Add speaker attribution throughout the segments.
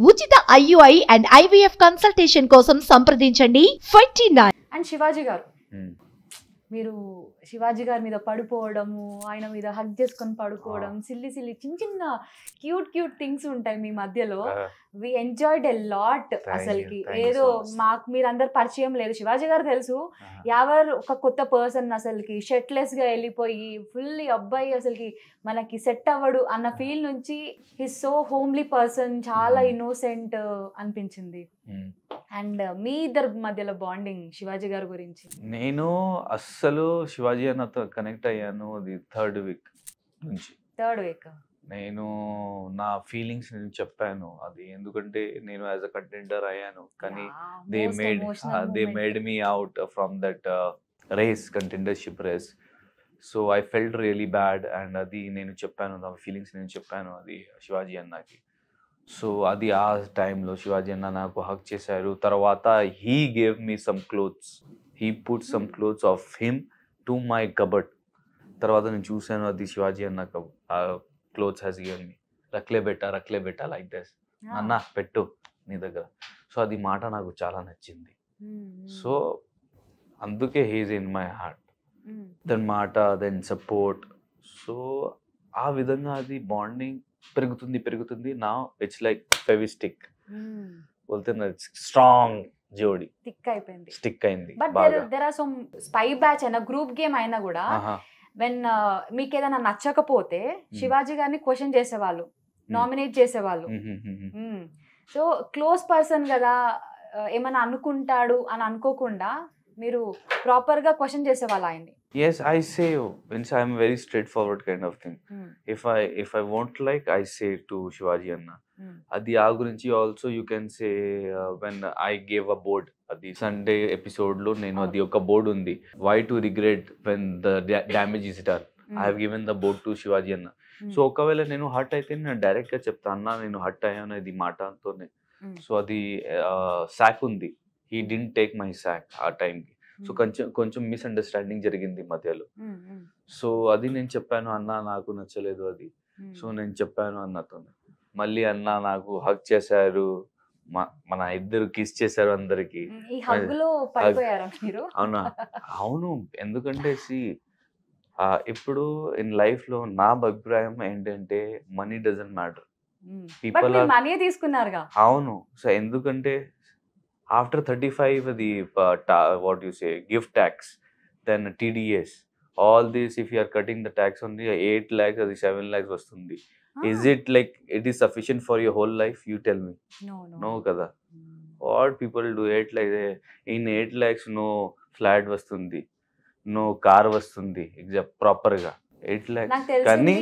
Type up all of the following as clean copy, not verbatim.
Speaker 1: ఉచిత IUI and IVF consultation కోసం సంప్రదించండి 29.
Speaker 2: అండ్ శివాజీ గారు, మీరు శివాజీ గారి మీద పడిపోవడము, ఆయన మీద హగ్ చేసుకొని పడుకోవడం, సిల్లి చిన్న చిన్న క్యూట్ థింగ్స్ ఉంటాయి మీ మధ్యలో. We enjoyed a lot. అసలుకి ఏదో మాకు మీరందరు పరిచయం లేదు, శివాజీ గారు తెలుసు. ఎవరు ఒక కొత్త పర్సన్ అసలుకి షర్ట్లెస్ గా వెళ్ళిపోయి ఫుల్లీ అబ్బాయి అసలుకి మనకి సెట్ అవ్వడు అన్న ఫీల్ నుంచి హిస్ సో హోమ్లీ పర్సన్, చాలా ఇన్నోసెంట్ అనిపించింది. అండ్ మీ ఇద్దరు మధ్యలో బాండింగ్ శివాజీ గారి గురించి.
Speaker 3: నేను అస్సలు శివాజీ అన్నతో కనెక్ట్ అయ్యాను అది థర్డ్ వీక్ నుంచి. నేను నా ఫీలింగ్స్ నేను చెప్పాను. అది ఎందుకంటే నేను యాజ్ అ కంటెండర్ అయ్యాను, కానీ they made me out from that race, contendership race. So I felt really bad. And అది నేను చెప్పాను, నా ఫీలింగ్స్ నేను చెప్పాను అది శివాజీ అన్నకి. సో అది ఆ టైంలో శివాజీ అన్న నాకు హక్ చేశారు. తర్వాత he gave me some clothes, he put some clothes of him to my cupboard. తర్వాత నేను చూశాను అది శివాజీ అన్న క్లోత్స్ హ్యాస్ గివెన్ మీ, రక్లే బెట్టా లైక్ దిస్, అన్న పెట్టు నీ దగ్గర. సో అది మాట నాకు చాలా నచ్చింది. సో అందుకే he's in my heart. Then మాట, దెన్ సపోర్ట్. సో ఆ విధంగా అది బాండింగ్ పెరుగుతుంది. నా ఇట్స్ లైక్ ఫెవిస్టిక్ బోల్తే స్ట్రాంగ్ జోడి స్టిక్ అయింది.
Speaker 2: But there are some spy batch అయినా గ్రూప్ గేమ్ అయినా కూడా వెన్ మీకు ఏదైనా నచ్చకపోతే శివాజీ గారిని క్వశ్చన్ చేసేవాళ్ళు, నామినేట్ చేసేవాళ్ళు. సో క్లోజ్ పర్సన్ కదా, ఏమైనా అనుకుంటాడు అని అనుకోకుండా మీరు ప్రాపర్ గా క్వశ్చన్ చేసేవాళ్ళు ఆయన్ని.
Speaker 3: Yes, I say, means I am very straightforward kind of thing. If I won't like, I say to Shivaji Anna. Adi aa gurinchi also you can say when I gave a board adi Sunday episode lo nenu adi oka board undi, why to regret when the damage is done. I have given the board to Shivaji Anna. So okavela nenu hurt aithe nenu direct ga chepta, anna nenu hurt ayyanu idi maata antone. So adi sack undi, he didn't take my sack aa time ki. So కొంచెం misunderstanding జరిగింది మధ్యలో. So అది నేను చెప్పాను, అన్న నాకు నచ్చలేదు అది. సో నేను చెప్పాను అన్నతో. మళ్ళీ అన్న నాకు హక్ చేశారు, మన ఇద్దరు కిస్ చేశారు అందరికి. అవునా? అవును. ఎందుకంటే ఇప్పుడు ఇన్ లైఫ్ లో నా అభిప్రాయం ఏంటంటే మనీ డజంట్ మ్యాటర్. పీపుల్
Speaker 2: తీసుకున్నారుగా.
Speaker 3: అవును. సో ఎందుకంటే after 35 the what you say gift tax, then TDS, all this, if you are cutting the tax only 8 lakhs or 7 lakhs vastundi. Is it like it is sufficient for your whole life? You tell me. No kada. What people do 8 lakhs, in 8 lakhs no flat vastundi, no car vastundi except proper ga 8 lakhs.
Speaker 2: Kani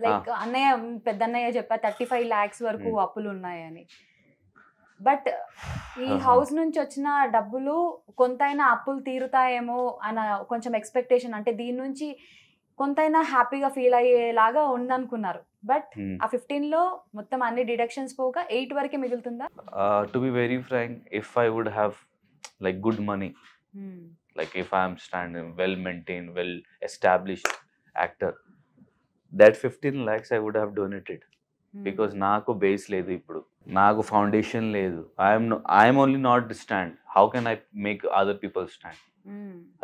Speaker 2: like annaya peddannaya cheppa 35 lakhs వరకు అప్పులు ఉన్నాయని. But ఈ house నుంచి వచ్చిన డబ్బులు కొంతైనా అప్పులు తీరుతాయేమో అన్న కొంచెం ఎక్స్పెక్టేషన్, అంటే దీని నుంచి కొంతైనా హ్యాపీగా ఫీల్ అయ్యేలాగా ఉందనుకున్నారు. బట్ ఆ 15 లో మొత్తం అన్ని డిడక్షన్స్ పోగా 8 వరకే మిగులుతుందా?
Speaker 3: To be very frank, if I would have like good money, like if I am standing well maintain, well established actor, that 15 lakhs I would have donated. Because నాకు base లేదు, ఇప్పుడు నాకు ఫౌండేషన్ లేదు. I'm only not stand. How can I make other people stand?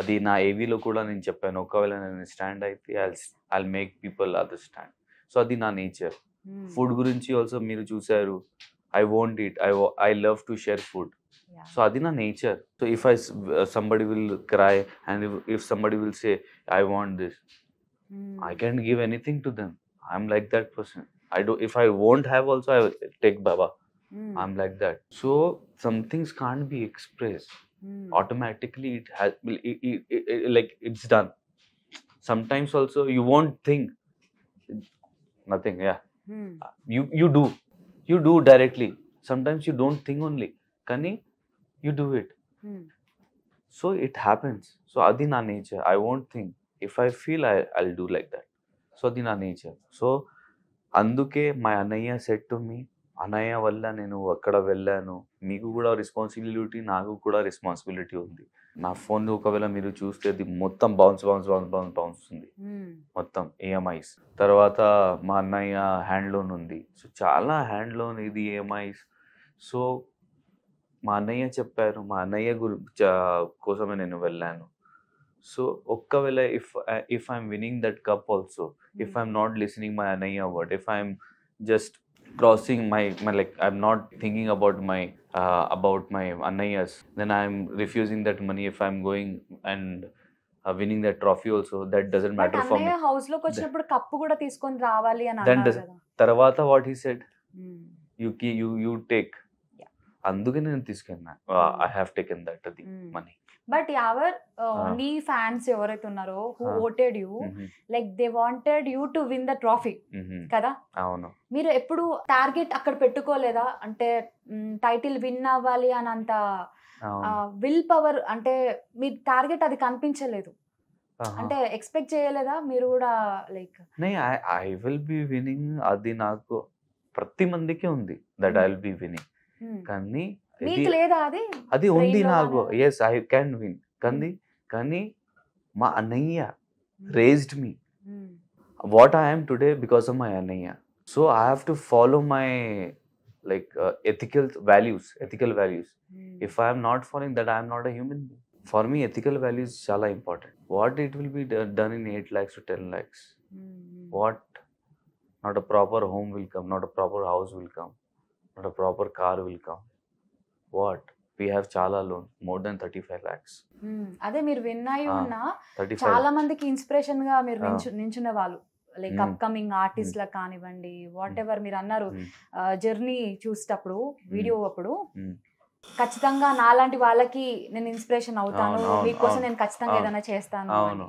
Speaker 3: అది నా ఏవీలో కూడా నేను చెప్పాను, ఒకవేళ నేను స్టాండ్ అయితే I'll make people other stand. So అది నా నేచర్. ఫుడ్ గురించి ఆల్సో మీరు చూసారు, I won't eat, I love to share food. So అది నా nature. So if somebody will cry and if somebody will say I want this, I can't give anything to them. I'm like that person. If I won't have also, I will take Baba. I'm like that. So some things can't be expressed. Automatically it has, like it's done. Sometimes also you won't think nothing. Yeah. You do directly. Sometimes you don't think only. Kani you do it. So it happens. So adi na nature. I won't think. If I feel, I'll do like that. So adi na nature. So అందుకే మా అన్నయ్య set to me, అన్నయ్య వల్ల నేను అక్కడ వెళ్ళాను. మీకు కూడా రెస్పాన్సిబిలిటీ, నాకు కూడా రెస్పాన్సిబిలిటీ ఉంది. నా ఫోన్ ఒకవేళ మీరు చూస్తే అది మొత్తం బౌన్స్ ఉంది, మొత్తం EMIs. తర్వాత మా అన్నయ్య హ్యాండ్ లోన్ ఉంది. సో చాలా హ్యాండ్ లోన్, ఇది EMIs. సో మా అన్నయ్య చెప్పారు, మా అన్నయ్య కోసమే నేను వెళ్ళాను. సో ఒక్కవేళ if I'm winning that cup also, if I'm not listening my అన్నయ్య word, if I'm just crossing my like I'm not thinking about my annayas, then I'm refusing that money. If I'm going and winning that trophy also, that doesn't matter for me.
Speaker 2: అన్నయ్య house లోకి వచ్చినప్పుడు cup కూడా తీసుకొని రావాలి అని
Speaker 3: Then
Speaker 2: అన్నారు కదా.
Speaker 3: తర్వాత what he said,
Speaker 2: Hmm.
Speaker 3: you take.
Speaker 2: Yeah.
Speaker 3: అందుకే నేను తీసుకున్నా. I have taken that money.
Speaker 2: But ever నీ ఫ్యాన్స్ ఎవరైతే ఉన్నారో who voted you, like they wanted you to win the trophy కదా.
Speaker 3: అవును.
Speaker 2: మీరు ఎప్పుడు టార్గెట్ అక్కడ పెట్టుకోలేదా? అంటే టైటిల్ విన్ అవ్వాలి అని అంత విల్ పవర్, అంటే మీ టార్గెట్ అది కనిపించలేదు అంటే ఎక్స్పెక్ట్ చేయలేదా మీరు కూడా? Like
Speaker 3: I will be winning, అది నాకు ప్రతి మందికి ఉంది that I will be winning. కానీ
Speaker 2: మీకు లేదా అది?
Speaker 3: అది ఉంది నాకు. Yes, I can win. కానీ మా అన్నయ్య raised me what I am today because of my అన్నయ్య. So I have to follow my like ethical values. If I am not following that, I am not a human being. For me, ethical values chala important. What it will be done in 8 lakhs to 10 lakhs? What? Not a proper home will come, not a proper house will come, not a proper car will come. What? We have chala loan, more than 35 lakhs.
Speaker 2: అదే మీరు win అయి ఉన్న చాలా మందికి inspiration గా మీరు నించునే వాళ్ళు, like upcoming ఆర్టిస్ట్లకు కానివ్వండి, వాట్ ఎవర్. మీరు అన్నారు జర్నీ చూసేటప్పుడు, వీడియో అప్పుడు, ఖచ్చితంగా నాలాంటి వాళ్ళకి నేను ఇన్స్పిరేషన్ అవుతాను, మీకోసం నేను ఖచ్చితంగా ఏదైనా చేస్తాను.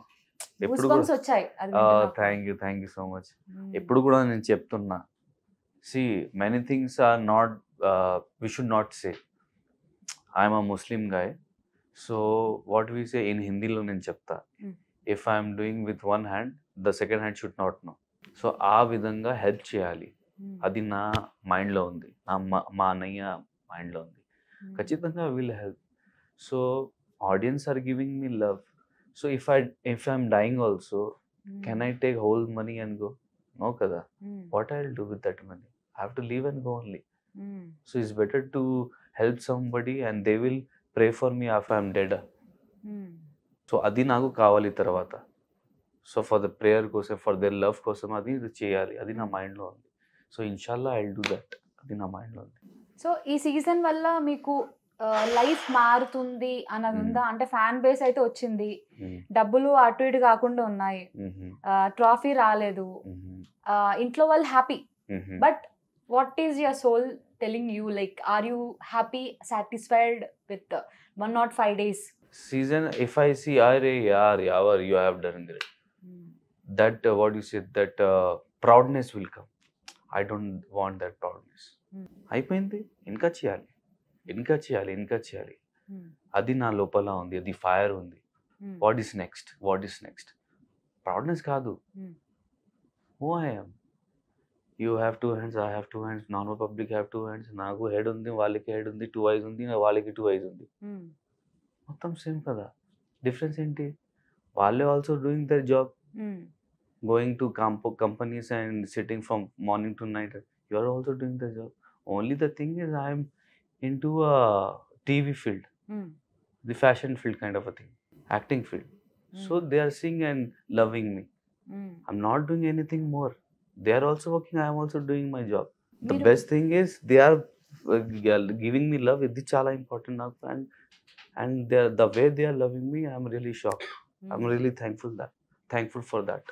Speaker 2: వచ్చాయి.
Speaker 3: Thank you so much. ఎప్పుడు కూడా నేను చెప్తున్నా, see many things are not, we should not say. I'm a Muslim guy, so what we say in హిందీలో నేను చెప్తా, if I'm doing with one hand, the second hand should not know. So ఆ విధంగా help చేయాలి, అది నా మైండ్లో ఉంది, మా అన్నయ్య మైండ్లో ఉంది. ఖచ్చితంగా will help. So audience are giving me love. So if I'm dying also, can I take whole money and go? No kada. What I'll do with that money? I have to leave and go only. So it's better to help somebody and they will pray for me after I'm dead. So adi naku kavali tarvata. So for the prayer kosam, for their love kosam, adi cheyali, adi na mind lo undi. So inshallah I'll do that, adi na mind lo undi.
Speaker 2: So ఈ season వల్ల మీకు life మారుతుంది అన్నది ఉందా? అంటే fan base అయితే వచ్చింది, డబ్బులు అటు ఇటు కాకుండా ఉన్నాయి, ట్రాఫీ రాలేదు, ఇంట్లో వాళ్ళు happy, but what is your soul telling you? Like are you happy, satisfied with 105 days
Speaker 3: season? If I see, are yaar you have done great, that what you said, that proudness will come. I don't want that proudness. అయిపోయింది, ఇంకా చేయాలి, అది నా లోపల ఉంది, అది fire ఉంది. What is next? Proudness కాదు, who I am. You have 2 hands, I have 2 hands, normal public have 2 hands. నాకు హెడ్ ఉంది, వాళ్ళకి హెడ్ ఉంది, 2 eyes ఉంది, వాళ్ళకి 2 eyes ఉంది, మొత్తం సేమ్ కదా. డిఫరెన్స్ ఏంటి? వాళ్ళే also doing their job, going to companies and sitting from morning to night. You are also doing the job. Only the thing is, I am into a TV field, the fashion field kind of a thing, acting field. So they are seeing and loving me. I'm not doing anything more. They are also working, I am also doing my job. The best thing is they are giving me love. It's chala important now, and the way they are loving me, I'm really shocked. I'm really thankful for that.